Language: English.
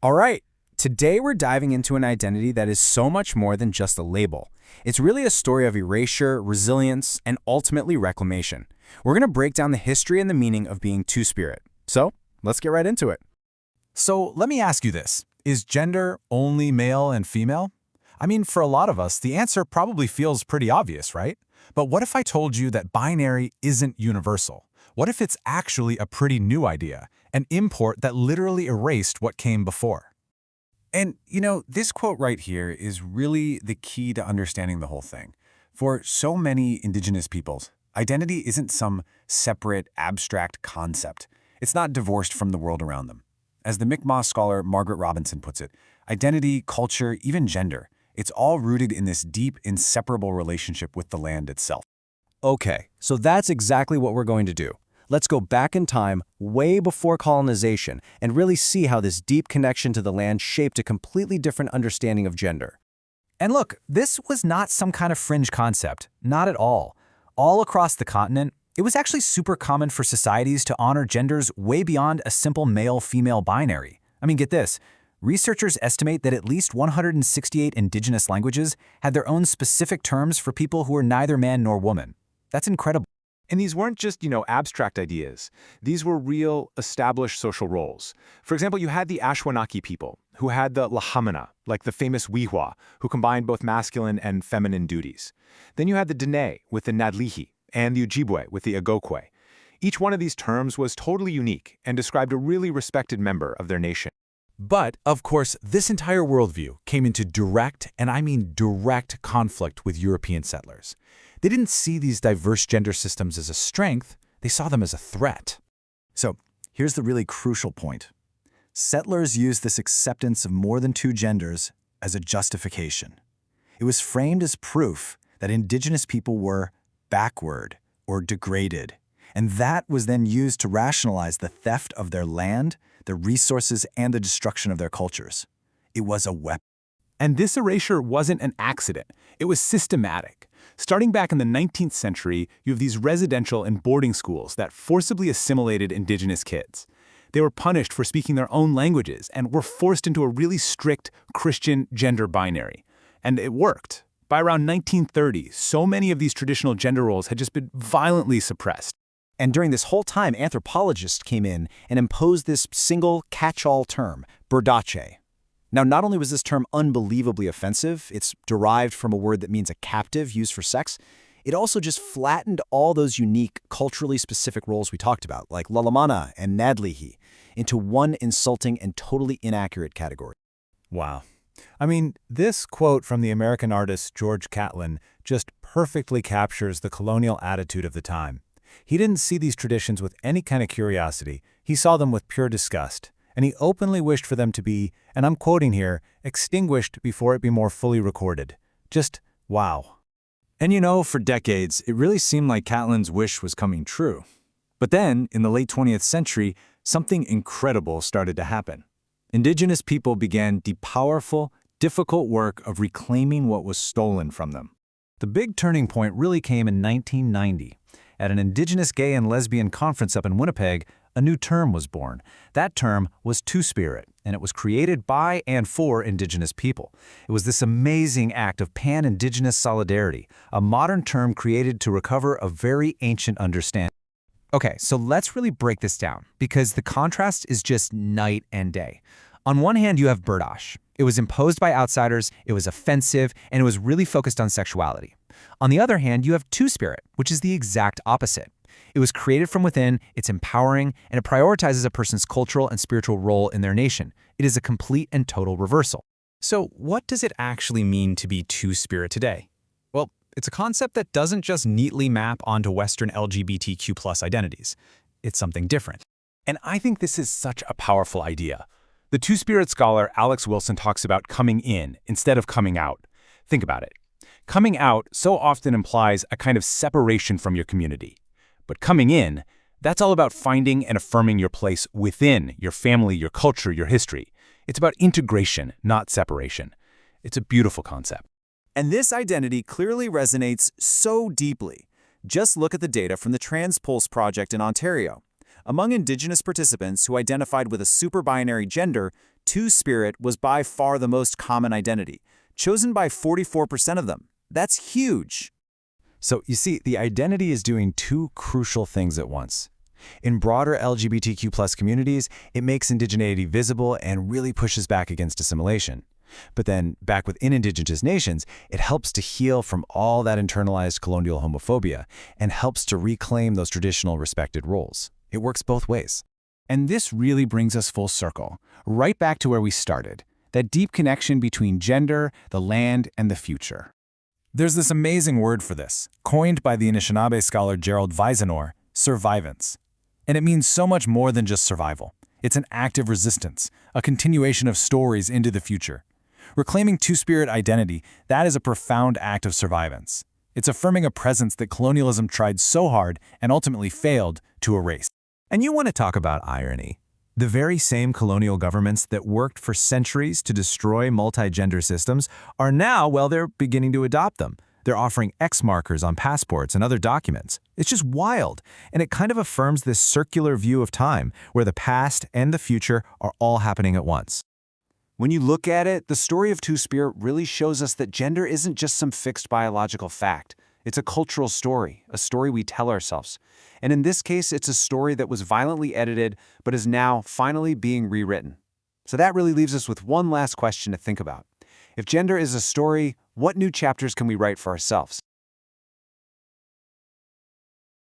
All right, today we're diving into an identity that is so much more than just a label. It's really a story of erasure, resilience, and ultimately reclamation. We're going to break down the history and the meaning of being two-spirit. So, let's get right into it. So let me ask you this. Is gender only male and female? I mean, for a lot of us, the answer probably feels pretty obvious, right? But what if I told you that binary isn't universal? What if it's actually a pretty new idea, an import that literally erased what came before? And, you know, this quote right here is really the key to understanding the whole thing. For so many Indigenous peoples, identity isn't some separate, abstract concept. It's not divorced from the world around them. As the Mi'kmaq scholar Margaret Robinson puts it, identity, culture, even gender, it's all rooted in this deep, inseparable relationship with the land itself. Okay, so that's exactly what we're going to do. Let's go back in time, way before colonization, and really see how this deep connection to the land shaped a completely different understanding of gender. And look, this was not some kind of fringe concept, not at all. All across the continent, it was actually super common for societies to honor genders way beyond a simple male-female binary. I mean, get this. Researchers estimate that at least 168 indigenous languages had their own specific terms for people who were neither man nor woman. That's incredible. And these weren't just, abstract ideas. These were real, established social roles. For example, you had the Anishinaabe people, who had the Lahamina, like the famous Wihwa, who combined both masculine and feminine duties. Then you had the Dene with the Nadlihi, and the Ojibwe with the Agokwe. Each one of these terms was totally unique and described a really respected member of their nation. But, of course, this entire worldview came into direct, and I mean direct, conflict with European settlers. They didn't see these diverse gender systems as a strength, they saw them as a threat. So, here's the really crucial point. Settlers used this acceptance of more than two genders as a justification. It was framed as proof that Indigenous people were backward or degraded, and that was then used to rationalize the theft of their land, their resources, and the destruction of their cultures. It was a weapon. And this erasure wasn't an accident. It was systematic. Starting back in the 19th century, you have these residential and boarding schools that forcibly assimilated Indigenous kids. They were punished for speaking their own languages and were forced into a really strict Christian gender binary. And it worked. By around 1930, so many of these traditional gender roles had just been violently suppressed. And during this whole time, anthropologists came in and imposed this single catch-all term, berdache. Now, not only was this term unbelievably offensive, it's derived from a word that means a captive used for sex, it also just flattened all those unique, culturally specific roles we talked about, like lalamana and nadlihi, into one insulting and totally inaccurate category. Wow. I mean, this quote from the American artist George Catlin just perfectly captures the colonial attitude of the time. He didn't see these traditions with any kind of curiosity. He saw them with pure disgust. And he openly wished for them to be, and I'm quoting here, extinguished before it be more fully recorded. Just wow. And for decades, it really seemed like Catlin's wish was coming true. But then, in the late 20th century, something incredible started to happen. Indigenous people began the powerful, difficult work of reclaiming what was stolen from them. The big turning point really came in 1990. At an Indigenous gay and lesbian conference up in Winnipeg, a new term was born. That term was Two-Spirit, and it was created by and for Indigenous people. It was this amazing act of pan-Indigenous solidarity, a modern term created to recover a very ancient understanding. Okay, so let's really break this down, because the contrast is just night and day. On one hand, you have Berdache. It was imposed by outsiders, it was offensive, and it was really focused on sexuality. On the other hand, you have Two-Spirit, which is the exact opposite. It was created from within, it's empowering, and it prioritizes a person's cultural and spiritual role in their nation. It is a complete and total reversal. So what does it actually mean to be Two-Spirit today? Well, it's a concept that doesn't just neatly map onto Western LGBTQ+ identities. It's something different. And I think this is such a powerful idea. The Two-Spirit scholar Alex Wilson talks about coming in instead of coming out. Think about it. Coming out so often implies a kind of separation from your community. But coming in, that's all about finding and affirming your place within your family, your culture, your history. It's about integration, not separation. It's a beautiful concept. And this identity clearly resonates so deeply. Just look at the data from the Transpulse project in Ontario. Among Indigenous participants who identified with a super-binary gender, Two-spirit was by far the most common identity, chosen by 44% of them. That's huge. So you see, the identity is doing two crucial things at once. In broader LGBTQ+ communities, it makes indigeneity visible and really pushes back against assimilation. But then, back within Indigenous nations, it helps to heal from all that internalized colonial homophobia and helps to reclaim those traditional respected roles. It works both ways. And this really brings us full circle, right back to where we started, that deep connection between gender, the land, and the future. There's this amazing word for this, coined by the Anishinaabe scholar Gerald Weisenor, survivance. And it means so much more than just survival. It's an active resistance, a continuation of stories into the future. Reclaiming two-spirit identity, that is a profound act of survivance. It's affirming a presence that colonialism tried so hard and ultimately failed to erase. And you want to talk about irony. The very same colonial governments that worked for centuries to destroy multi-gender systems are now, well, they're beginning to adopt them. They're offering X markers on passports and other documents. It's just wild, and it kind of affirms this circular view of time where the past and the future are all happening at once. When you look at it, the story of Two-Spirit really shows us that gender isn't just some fixed biological fact. It's a cultural story, a story we tell ourselves. And in this case, it's a story that was violently edited, but is now finally being rewritten. So that really leaves us with one last question to think about. If gender is a story, what new chapters can we write for ourselves?